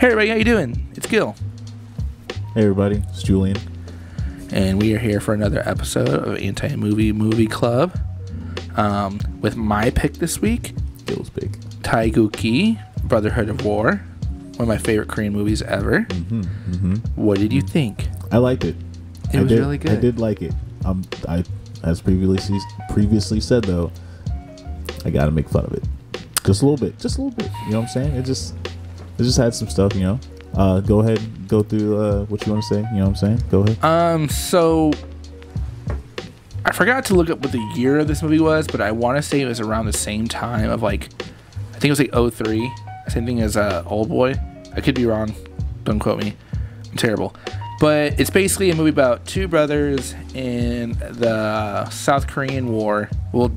Hey everybody, how you doing? It's Gil. Hey everybody, it's Julian. And we are here for another episode of Anti-Movie Club. With my pick this week, Gil's pick. Tae Guk Gi, Brotherhood of War. One of my favorite Korean movies ever. What did you think? I liked it. It was really good. I did like it. I, as previously said though, I gotta make fun of it. Just a little bit. You know what I'm saying? It just had some stuff, you know. Go ahead and go through what you want to say. You know what I'm saying? Go ahead. So I forgot to look up what the year of this movie was, but I want to say it was around the same time of I think it was like 03. Same thing as Old Boy. I could be wrong. Don't quote me. I'm terrible. But it's basically a movie about two brothers in the South Korean War. Well,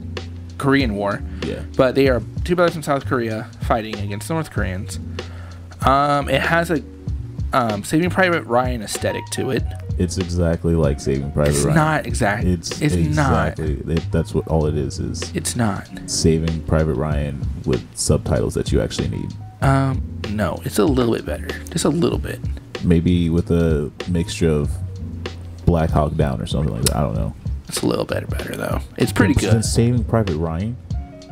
Korean War. Yeah. But they are two brothers from South Korea fighting against the North Koreans. It has a Saving Private Ryan aesthetic to it. It's exactly like Saving Private Ryan. It's not exactly. It's exactly, not. That's what all it is. It's not. Saving Private Ryan with subtitles that you actually need. No, it's a little bit better. Just a little bit. Maybe with a mixture of Black Hawk Down or something like that. I don't know. It's a little better though. It's pretty good. Than Saving Private Ryan?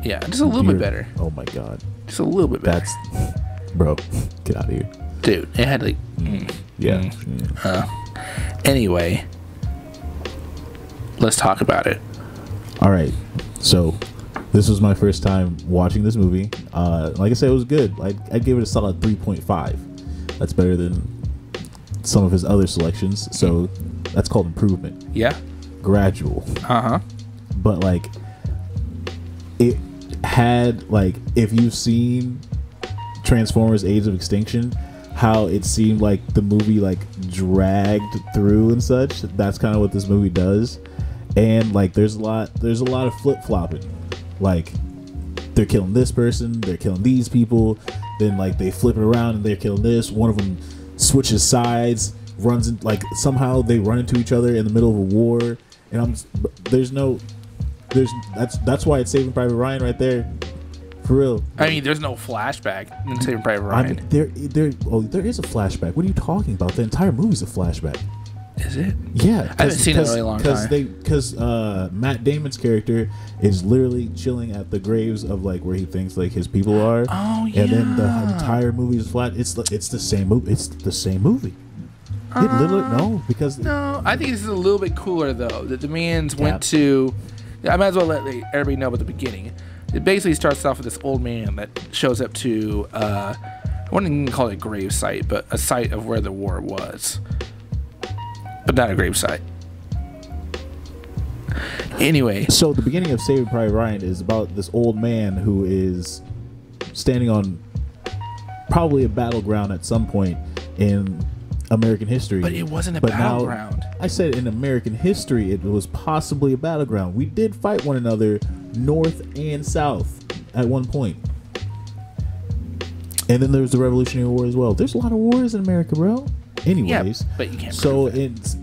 Yeah, just a little bit better. Oh my god. Just a little bit better. Bro, get out of here. Dude, it had Anyway, let's talk about it. All right. So, this was my first time watching this movie. Like I said, it was good. I'd give it a solid 3.5. That's better than some of his other selections. So, that's called improvement. Yeah. Gradual. But it had if you've seen Transformers Age of Extinction, how it seemed like the movie dragged through and such. That's kind of what this movie does. And there's a lot of flip-flopping. They're killing this person, they're killing these people, then they flip it around and they're killing this. One of them switches sides, runs in, somehow they run into each other in the middle of a war. And that's why it's Saving Private Ryan right there. For real. I mean, there's no flashback in Saving Private Ryan. There is a flashback. What are you talking about? The entire movie's a flashback. Is it? Yeah. I haven't seen it in a really long time. Because Matt Damon's character is literally chilling at the graves of where he thinks his people are. Oh yeah. And then the entire movie is flat. It's the same movie. It's the same movie. It literally no. I think this is a little bit cooler though. That the man's went to. I might as well let everybody know about the beginning. It basically starts off with this old man that shows up to, I wouldn't even call it a grave site, but a site of where the war was. But not a grave site. Anyway. So the beginning of Saving Private Ryan is about this old man who is standing on probably a battleground at some point in American history. But it wasn't a battleground. I said in American history it was possibly a battleground. We did fight one another north and south at one point. And then there was the Revolutionary War as well. There's a lot of wars in America, bro. Anyways, yeah, but you can't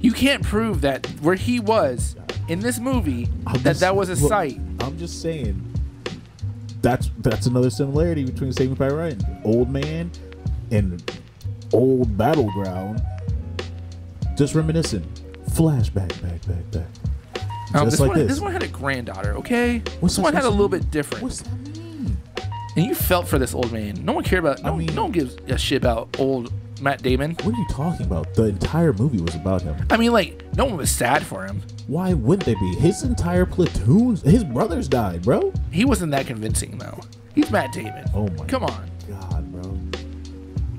you can't prove that where he was in this movie that was a site. I'm just saying that's another similarity between Saving Private Ryan. Old man and old battleground, just reminiscing, flashback, back. This one had a granddaughter, okay? This one had a little bit different. What's that mean? And you felt for this old man. No one cared about. No one gives a shit about old Matt Damon. What are you talking about? The entire movie was about him. I mean, no one was sad for him. Why wouldn't they be? His entire platoon, his brothers died, bro. He wasn't that convincing though. He's Matt Damon. Oh my! Come on. God, bro.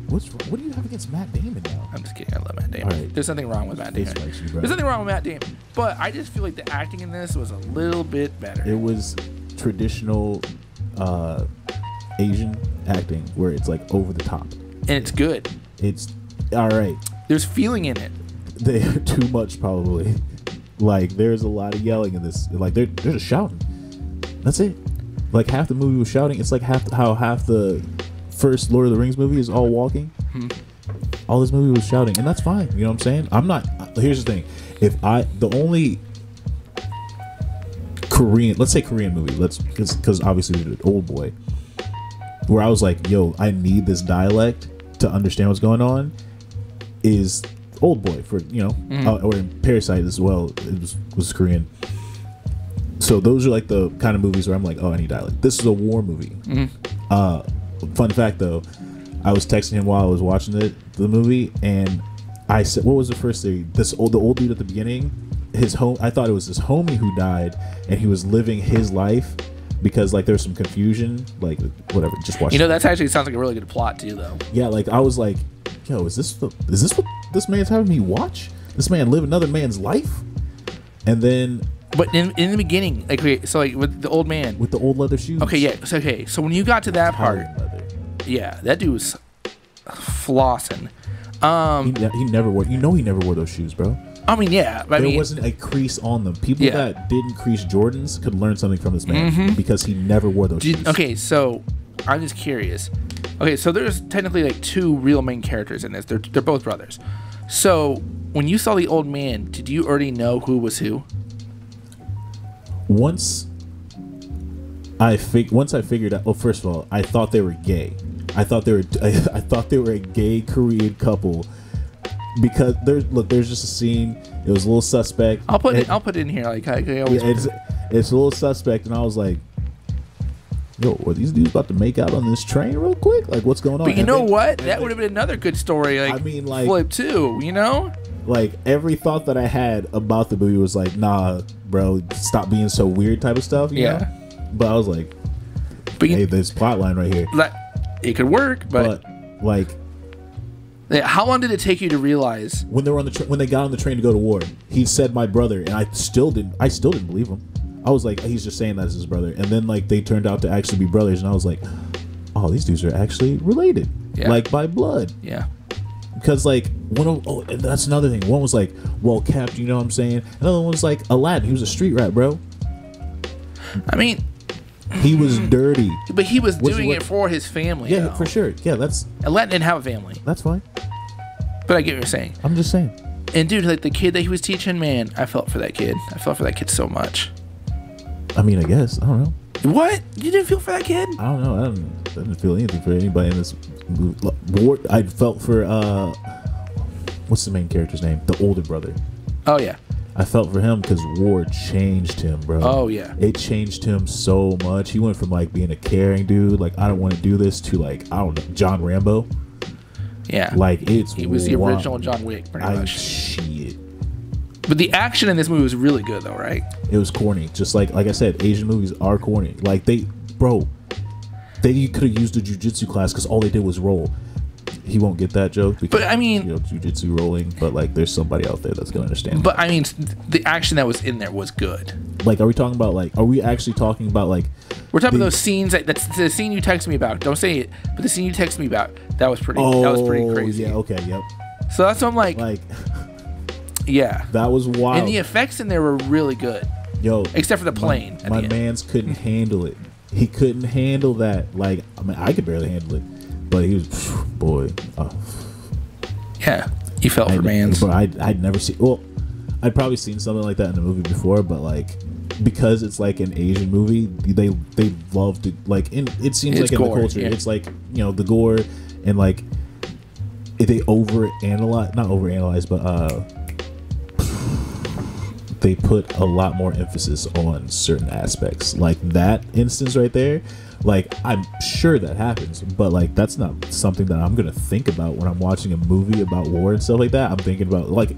What do you have against Matt Damon now? I'm just kidding. I love Matt Damon. Right. There's nothing wrong with Matt Damon. There's nothing wrong with Matt Damon. But I just feel like the acting in this was a little bit better. It was traditional Asian acting where it's over the top. And it's good. It's all right. There's feeling in it. They're too much probably. There's a lot of yelling in this. They're just shouting. That's it. Half the movie was shouting. It's half the first Lord of the Rings movie is all walking. All this movie was shouting, and that's fine. You know what I'm saying? I'm not. Here's the thing: the only Korean, let's say Korean movie, because obviously the Old Boy, where I was like, yo, I need this dialect to understand what's going on is Old Boy for or in Parasite as well. It was Korean. So those are like the kind of movies where I'm like, oh, I need dialect. This is a war movie. Fun fact though, I was texting him while I was watching the movie, and I said, what was the first thing? The old dude at the beginning, I thought it was his homie who died, and he was living his life because like there was some confusion, like whatever. Just watch. That's actually sounds like a really good plot too, though. Yeah, like I was like, yo, is this what this man's having me watch? This man live another man's life, and then. But in the beginning, like, okay, so like with the old man with the old leather shoes. Okay, yeah. So when you got to that part, yeah, that dude was flossing. He never wore. He never wore those shoes, bro. I mean, yeah. There wasn't a crease on them. People that didn't crease Jordans could learn something from this man because he never wore those shoes. Okay, so I'm just curious. Okay, so there's technically like two real main characters in this. They're both brothers. So when you saw the old man, did you already know who was who? Once I figured out. Well, first of all, I thought they were gay. I thought they were a gay Korean couple because there's just a scene. It was a little suspect. I'll put it in here. Like I always. It's a little suspect, and I was like, "Yo, are these dudes about to make out on this train real quick? Like, what's going on?" But you know what? That would have been another good story. Like, I mean, like flip too. Like every thought that I had about the movie was like, nah, bro, stop being so weird type of stuff. You know? But I was like, hey, there's plot line right here. It could work, but like, how long did it take you to realize when they were when they got on the train to go to war? He said my brother, and I still didn't believe him. I was like, he's just saying that's his brother, and then like they turned out to actually be brothers, and I was like, oh, these dudes are actually related, like by blood. Yeah. Because like and that's another thing. One was like well kept, you know what I'm saying? Another one was like Aladdin. He was a street rat, bro. I mean, he was dirty, but he was doing it for his family. Yeah, though. For sure. Yeah, Aladdin didn't have a family. That's fine. But I get what you're saying. I'm just saying. And dude, like the kid that he was teaching, man, I felt for that kid. I felt for that kid so much. I mean, I guess I don't know. What? You didn't feel for that kid? I don't know. I didn't feel anything for anybody in this movie. I felt for what's the main character's name? The older brother. Oh yeah. I felt for him because war changed him, bro. Oh yeah. It changed him so much. He went from like being a caring dude, like I don't want to do this, to like I don't know, John Rambo. Yeah. Like he was the original John Wick, pretty much. Shit. But the action in this movie was really good, though, right? It was corny, just like I said, Asian movies are corny. Like they could have used a jujitsu class because all they did was roll. He won't get that joke because, but I mean, jujitsu rolling. But like, there's somebody out there that's gonna understand. But I mean, the action that was in there was good. Like, are we actually talking about like? We're talking about those scenes. That's the scene you texted me about. Don't say it, but the scene you texted me about that was pretty. That was pretty crazy. Yeah. Okay. Yep. So that's what I'm like. Yeah. That was wild. And the effects in there were really good. Yo. Except for the plane. My man's couldn't handle it. He couldn't handle that. Like, I mean, I could barely handle it, but he was, boy. Yeah. You felt for mans. But I'd never seen. Well, I'd probably seen something like that in a movie before, but like, because it's like an Asian movie, they love to like. It seems like in the culture, it's like the gore and like they not overanalyze, but they put a lot more emphasis on certain aspects. Like that instance right there, like I'm sure that happens, but like that's not something that I'm gonna think about when I'm watching a movie about war and stuff like that. I'm thinking about like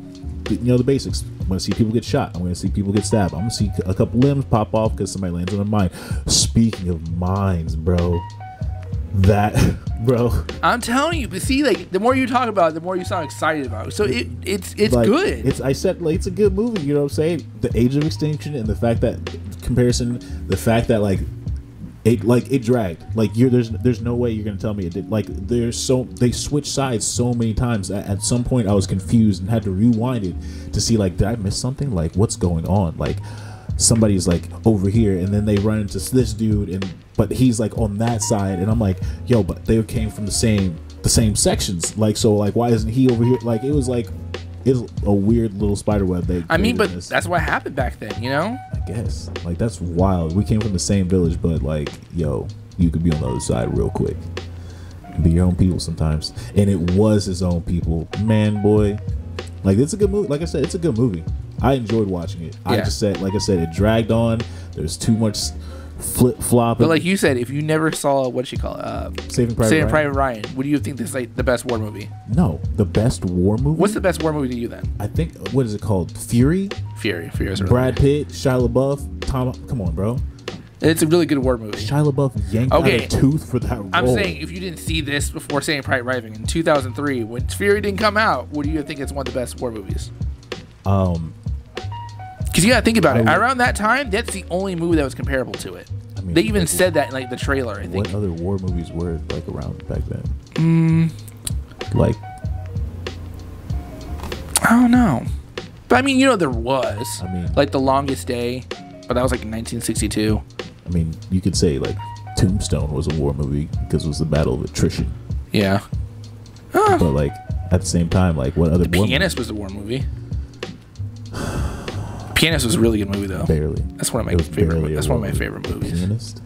the basics. I'm gonna see people get shot. I'm gonna see people get stabbed. I'm gonna see a couple limbs pop off because somebody lands on a mine. Speaking of mines, bro, I'm telling you, but see, like the more you talk about it, the more you sound excited about it. So it's like, good. It's a good movie. You know what I'm saying? The Age of Extinction and the fact that like it dragged. Like there's no way you're gonna tell me it did. Like they switched sides so many times. At some point, I was confused and had to rewind it to see like, did I miss something? Like what's going on? Like somebody's like over here, and then they run into this dude, but he's like on that side, and I'm like, yo, but they came from the same sections. Like so, like why isn't he over here? Like it's a weird little spider web. That's what happened back then, I guess like that's wild. We came from the same village, but like, yo, you could be on the other side real quick. Be your own people sometimes, and it was his own people, man, boy. Like, it's a good movie. Like I said, it's a good movie. I enjoyed watching it. Yeah. Like I said, it dragged on. There's too much flip flop. But like you said, if you never saw what you call it, Saving Private Ryan, would you think this is like the best war movie? No, the best war movie. What's the best war movie to you then? I think, what is it called? Fury. Fury is really Brad Pitt, Shia LaBeouf, Tom. Come on, bro. It's a really good war movie. Shia LaBeouf yanked out a tooth for that role. I'm saying, if you didn't see this before Saving Private Ryan in 2003, when Fury didn't come out, would you think it's one of the best war movies? Because you gotta think about it. Around that time, that's the only movie that was comparable to it. I mean, they even said that in like the trailer, I think. What other war movies were like around back then? Like, I don't know. But I mean, you know, there was. I mean, like The Longest Day, but that was like in 1962. I mean, you could say like Tombstone was a war movie because it was the Battle of Attrition. Yeah. But like at the same time, like what other? The Pianist was a war movie. Pianist was a really good movie though. Barely. That's one of my favorite. That's one of my favorite movies. Pianist.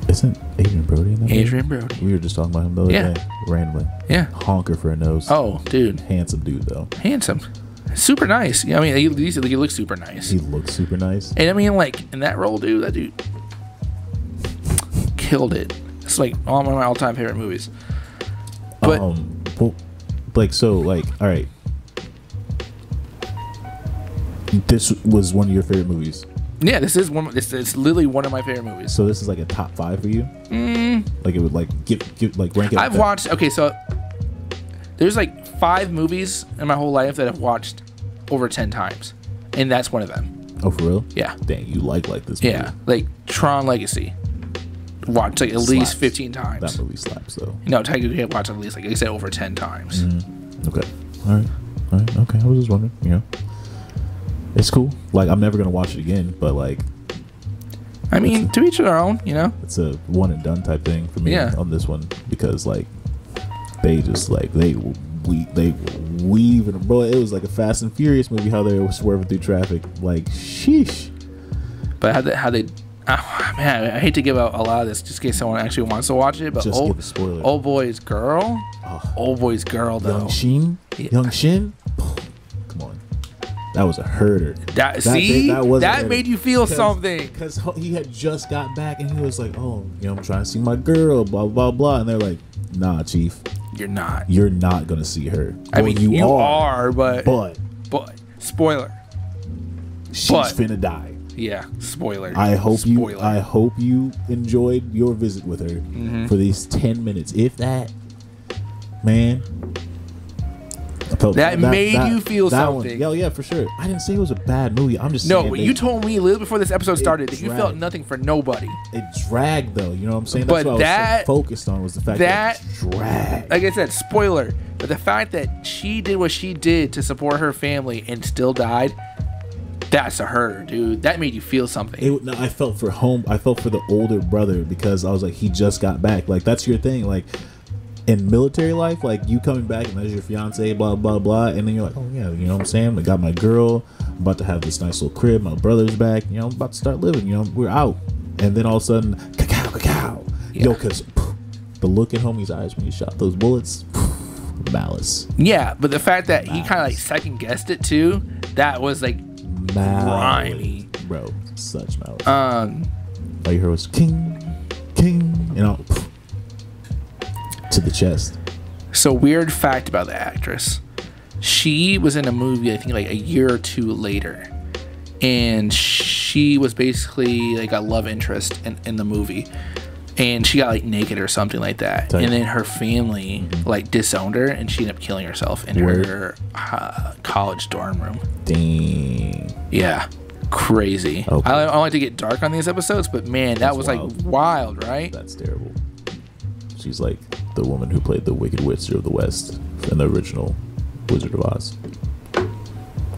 Isn't Adrian Brody in that? Adrian Brody. We were just talking about him the other day, randomly. Yeah. Honker for a nose. Oh, dude. Handsome dude though. Handsome. Super nice. Yeah, I mean, he looks super nice. He looks super nice. And I mean, like in that role, dude, that dude killed it. It's like one of my all-time favorite movies. But well, like, so, like, all right. This was one of your favorite movies. Yeah, this is one. It's literally one of my favorite movies. So this is like a top 5 for you. Like it would like give like rank it. I've watched. Okay, so there's like 5 movies in my whole life that I've watched over 10 times, and that's one of them. Oh, for real? Yeah. Dang, you like this movie. Yeah, like Tron Legacy. Watched like at least 15 times. That movie slaps though. No, Tae Guk Gi watched at least like I said over 10 times. Okay. All right. Okay. I was just wondering. You know, it's cool. Like, I'm never gonna watch it again, but like, I mean, to each their own. You know, it's a one and done type thing for me on this one, because like they just like they weave and bro, it was like a Fast and Furious movie how they were swerving through traffic. Like, sheesh. But how they oh, man, I hate to give out a lot of this just in case someone actually wants to watch it, but just give a spoiler. Old Boy's Girl, Old Boy's Girl though. Young Shin, come on, that was a herder. That made you feel something, because he had just got back and he was like, oh, you know, I'm trying to see my girl, blah blah blah, and they're like, nah, Chief, you're not gonna see her. I mean, you are, but spoiler, she's finna die. Yeah, spoiler. I hope you enjoyed your visit with her for these 10 minutes, if that. Man, that made you feel something. Yeah, for sure. I didn't say it was a bad movie. I'm just saying. No, but you told me a little before this episode started that you felt nothing for nobody. It dragged though. You know what I'm saying? That's what I was so focused on, was the fact that it dragged. Like I said, spoiler. But the fact that she did what she did to support her family and still died. That's a herder, dude. That made you feel something. I felt for the older brother, because I was like, he just got back. Like, that's your thing. Like, in military life, like, you coming back and there's your fiance, blah blah blah, and then you're like, oh yeah, you know what I'm saying? I got my girl. I'm about to have this nice little crib. My brother's back. You know, I'm about to start living. You know, we're out. And then all of a sudden, cacao. Yeah. Yo, because the look in homie's eyes when he shot those bullets, malice. Yeah, but the fact that he kind of like second guessed it too, that was like grimy, bro. Such malice. All you heard was king, you know, to the chest. So, weird fact about the actress: she was in a movie, I think, like a year or two later, and she was basically like a love interest in the movie, and she got like naked or something like that, and then her family like disowned her, and she ended up killing herself in her college dorm room. Dang. Yeah, crazy. Okay. I don't like to get dark on these episodes, but man, that was wild. Like wild, right? That's terrible. She's like the woman who played the Wicked Witch of the West in the original Wizard of Oz.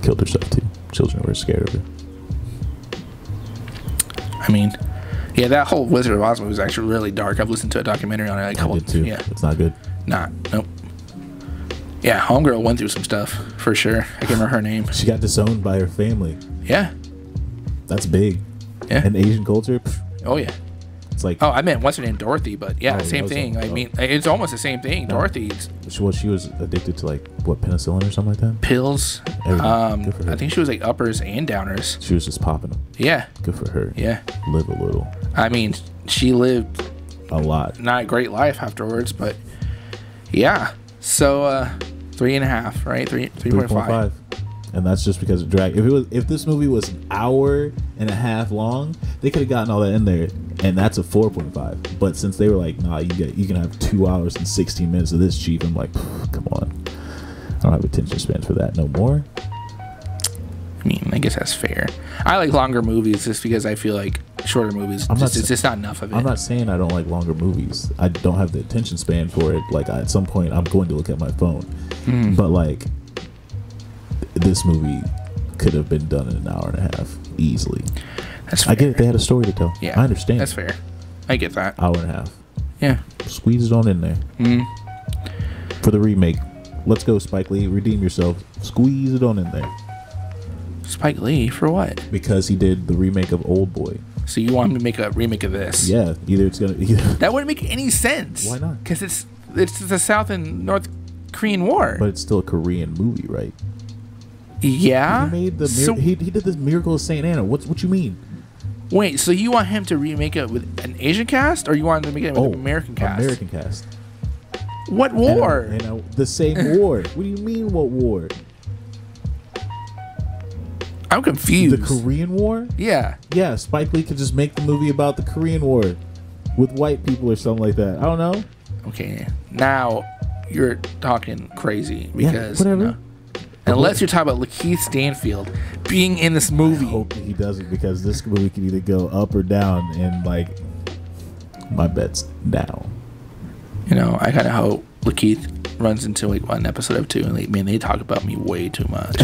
Killed herself too. Children were scared of her. I mean, yeah, that whole Wizard of Oz movie was actually really dark. I've listened to a documentary on it. Like, I did too. Yeah, it's not good. Nope. Yeah, homegirl went through some stuff for sure. I can't remember her name. She got disowned by her family. Yeah, that's big. Yeah, in Asian culture. Oh yeah. It's like Oh, I meant what's her name, Dorothy, but yeah, Oh, same that was thing. a- I oh. mean, it's almost the same thing. No. Dorothy's she was addicted to like what, penicillin or something like that. pills. Everything. Good for her. I think she was like uppers and downers. She was just popping them. Yeah, Good for her. yeah. Live a little, I mean, she lived a lot. not a great life afterwards, but yeah. So 3.5, right? 3.5. 3.5. And that's just because it dragged. If this movie was an hour and a half long, they could have gotten all that in there, and that's a 4.5. But since they were like, nah, you can have 2 hours and 16 minutes of this cheap, I'm like, come on, I don't have attention span for that no more. I mean, I guess that's fair. I like longer movies just because I feel like shorter movies, it's just not enough of it. I'm not saying I don't like longer movies. I don't have the attention span for it. Like at some point, I'm going to look at my phone. But like, this movie could have been done in an hour and a half easily. That's fair. I get it. They had a story to tell. Yeah, I understand. That's fair. I get that. Hour and a half. Yeah. Squeeze it on in there. For the remake. Let's go, Spike Lee. Redeem yourself. Squeeze it on in there. Spike Lee for what? Because he did the remake of Old Boy. So you want him to make a remake of this? Yeah. Either it's gonna. That wouldn't make any sense. Why not? Because it's the South and North Korean War. But it's still a Korean movie, right? Yeah. He made the he did the Miracle of Saint Anna. What you mean? Wait, so you want him to remake it with an Asian cast, or you want him to make it with an American cast? American cast. What war? And the same war. What do you mean, what war? I'm confused. The Korean War? Yeah. Yeah, Spike Lee could just make the movie about the Korean War with white people or something like that. I don't know. Okay, now you're talking crazy because whatever. no. Unless you're talking about Lakeith Stanfield being in this movie. I hope that he doesn't, because this movie can either go up or down, and like my bet's down. You know, I kind of hope Lakeith runs into like one episode of 2 and like, man, they talk about me way too much.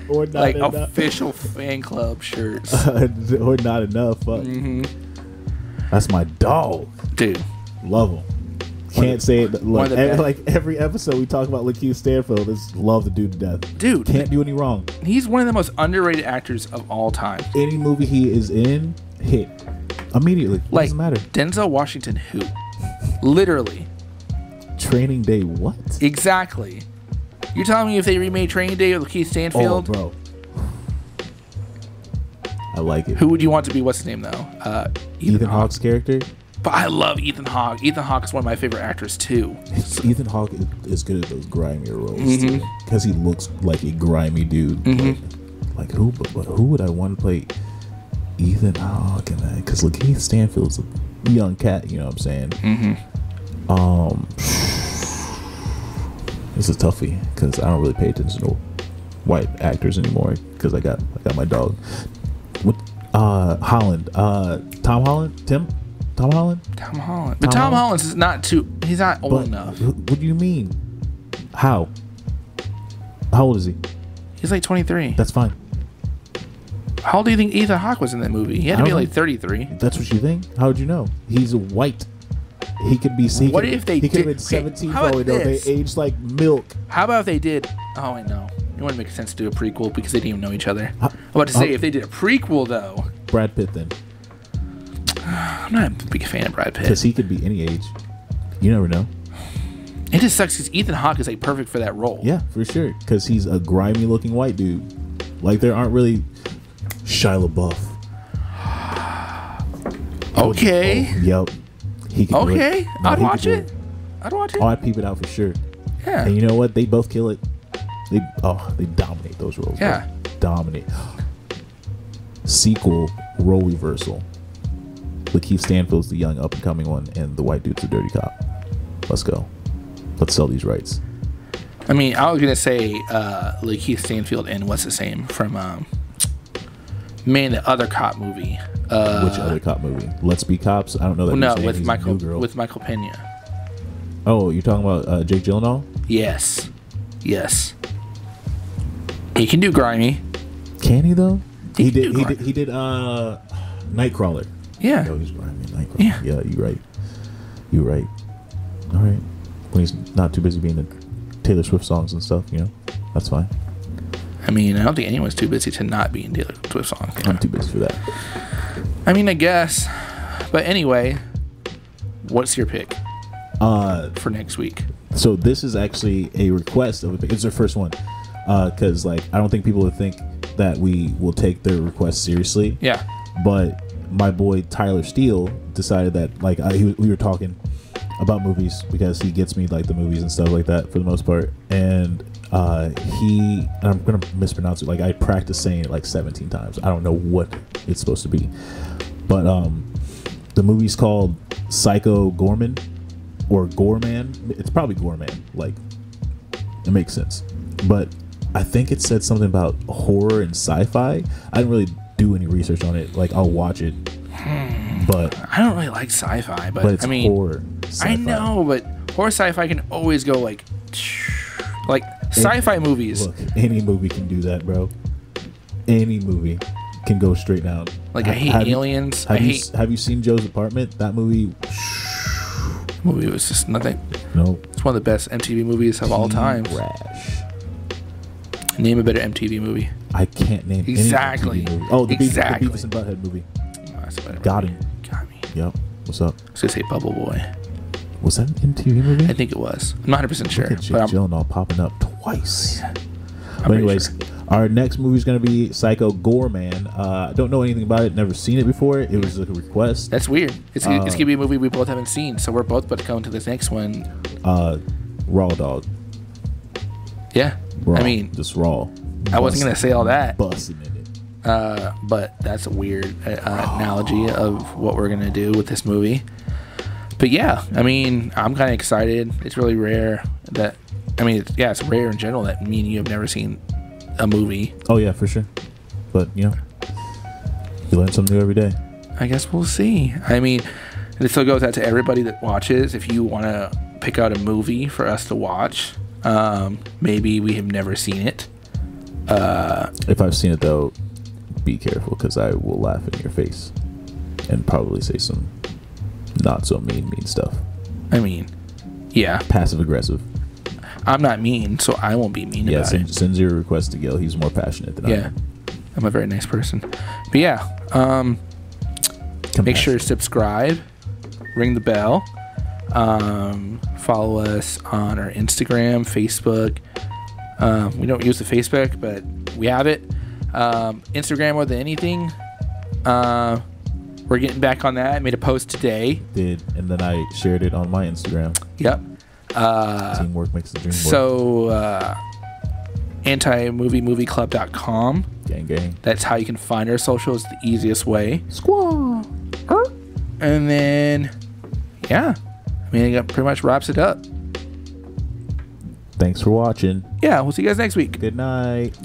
Or not like enough. official fan club shirts. Or not enough. Fuck. That's my dog. Dude. Love him. Can't say it. one of the best. Like every episode we talk about Lakeith Stanfield, is love the dude to death. Dude. Can't do any wrong. He's one of the most underrated actors of all time. Any movie he is in, hit. Immediately. Like, Doesn't matter. Denzel Washington who? Literally. Training Day what? Exactly. You're telling me if they remade Training Day with Lakeith Stanfield? Oh, bro. I like it. Who would you want to be? What's his name though? Ethan Hawke's character? But I love Ethan Hawke. Ethan Hawke is one of my favorite actors too. Ethan Hawke is good at those grimier roles too, because he looks like a grimy dude. Like who would I want to play Ethan Hawke in that? Because Lakeith Stanfield's a young cat. You know what I'm saying? It's a toughie because I don't really pay attention to white actors anymore because I got my dog. What? Holland. Tom Holland. Tom Holland? Tom Holland. But Tom Holland is not too... He's not old enough. What do you mean? How old is he? He's like 23. That's fine. How old do you think Ethan Hawke was in that movie? He had to be like 33. That's what you think? How would you know? He's white. He could be... He what could, if they he could did... have been 17 how for all about we know. They this? aged like milk. How about if they did... Oh, I know. It wouldn't make sense to do a prequel because they didn't even know each other. I'm about to say, if they did a prequel, though... Brad Pitt, then. I'm not a big fan of Brad Pitt. Because he could be any age. You never know. It just sucks because Ethan Hawke is like perfect for that role. Yeah, for sure. Because he's a grimy looking white dude. Like there aren't really Shia LaBeouf. Okay. Oh, yep. He could do Okay. it. No, I'd he watch could do it. I'd watch it. Oh, I'd peep it out for sure. Yeah. And you know what? They both kill it. They dominate those roles. Yeah. Bro. Dominate. Sequel role reversal. Lakeith Stanfield's the young up and coming one, and the white dude's the dirty cop. Let's go. Let's sell these rights. I mean, I was gonna say Lakeith Stanfield and what's his name from the other cop movie. Which other cop movie? Let's Be Cops. I don't know that. No, with Michael Pena. Oh, you're talking about Jake Gyllenhaal? Yes. He can do grimy. Can he though? He did Nightcrawler. Yeah. Oh, he's grimy. Nightcrawler. Yeah, you're right. All right. When he's not too busy being the Taylor Swift songs and stuff, that's fine. I mean, I don't think anyone's too busy to not be in Taylor Swift songs. I'm too busy for that. I mean, I guess. But anyway, what's your pick for next week? So this is actually a request of a pick. It's their first one. Because like I don't think people would think that we will take their request seriously. Yeah. But my boy Tyler Steele decided that like we were talking about movies because he gets me like the movies and stuff like that for the most part, and I'm gonna mispronounce it. Like I practiced saying it like 17 times. I don't know what it's supposed to be, but the movie's called Psycho Gorman or Gorman. It's probably Gorman. Like it makes sense, but I think it said something about horror and sci-fi. I didn't really do any research on it. Like I'll watch it, but I don't really like sci-fi. But it's I mean, horror. Sci-fi. I know, but horror sci-fi can always go like sci-fi movies. Look, any movie can do that, bro. Any movie can go straight down. Like I hate aliens. Have you seen Joe's Apartment? That movie. Movie was just nothing. No. It's one of the best MTV movies of all time. Trash. Name a better MTV movie. I can't name exactly. Any MTV movie. Oh, the exactly. Beavis and Butthead movie. Oh, that's a better Got movie. him. Got me. Yep. What's up? I was gonna say Bubble Boy. Was that an MTV movie? I think it was. I'm not 100% sure. Look at Jake Gyllenhaal popping up twice. Yeah. But anyways, our next movie is going to be Psycho Gorman. I don't know anything about it. Never seen it before. It was like a request. That's weird. It's going to be a movie we both haven't seen, so we're both about to come to this next one. Raw dog. Yeah. Raw. I mean, just raw. I wasn't going to say all that. Busting in it. But that's a weird analogy of what we're going to do with this movie. But yeah, I mean, I'm kind of excited. It's really rare that, it's rare in general that me and you have never seen a movie. Oh yeah, for sure. But you learn something new every day. I guess we'll see. I mean, it still goes out to everybody that watches. If you want to pick out a movie for us to watch, maybe we have never seen it. If I've seen it though, be careful because I will laugh in your face and probably say some not so mean stuff. I mean, yeah. Passive aggressive. I'm not mean, so I won't be mean about it. Send your request to Gil. He's more passionate than I am. I'm a very nice person. But yeah, make sure to subscribe, ring the bell, follow us on our Instagram, Facebook. We don't use the Facebook, but we have it. Instagram more than anything. We're getting back on that. I made a post today. Did, and then I shared it on my Instagram. Yep. Teamwork makes the dream work. So, anti-movieclub.com. Gang, gang. That's how you can find our socials the easiest way. Squaw. And then, yeah. That pretty much wraps it up. Thanks for watching. Yeah, we'll see you guys next week. Good night.